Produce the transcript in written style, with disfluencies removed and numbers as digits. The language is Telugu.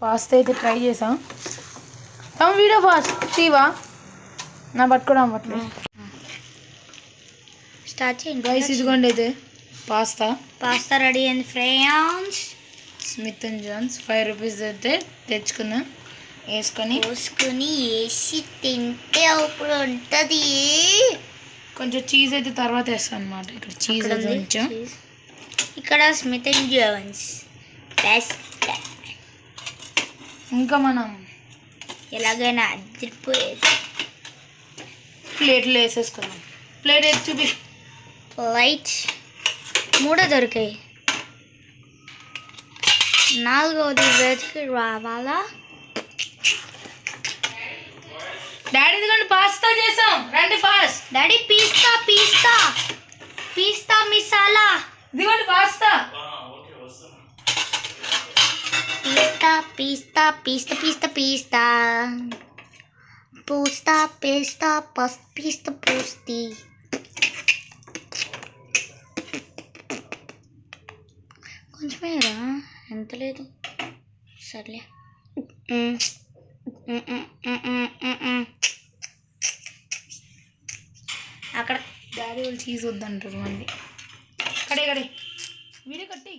పాస్తా అయితే ట్రై చేసాం. వీడియో ఫాస్ట్ తీవా నా పట్టుకోవడం పట్టలేదు. స్టార్ట్ చేయండి గైస్. ఇదిగోండి అయితే పాస్తా రెడీ అయింది friends. Smith and Jones 5 rupees అయితే తెచ్చుకున్నాం. వేసి తింటే అప్పుడు ఉంటుంది. కొంచెం చీజ్ అయితే తర్వాత వేస్తాం అనమాట. ఇక్కడ చీజ్ అయితే కొంచెం. ఇక్కడ స్మిత్ అండ్ జాన్స్ ఇంకా మనం ఎలాగైనా అదిరిపోయేది. ప్లేట్లు వేసేసుకున్నాం. ప్లేట్ వేసి చూపి. ప్లేట్ 3 దొరికాయి. 4వది వెతికి రావాలా? డాడీ ఇదిగోండి పాస్తా చేసాం. రండి ఫాస్ట్. డాడీ పిస్తా మిసాలా. ఇదిగోండి పాస్తా. పిస్తా పూస్తి. కొంచెమేరా, ఎంత లేదు. సర్లే. అక్కడ డాడీ వాళ్ళు చీజ్ వద్దంటారు. మళ్ళీ కడే వీడియో కట్టి.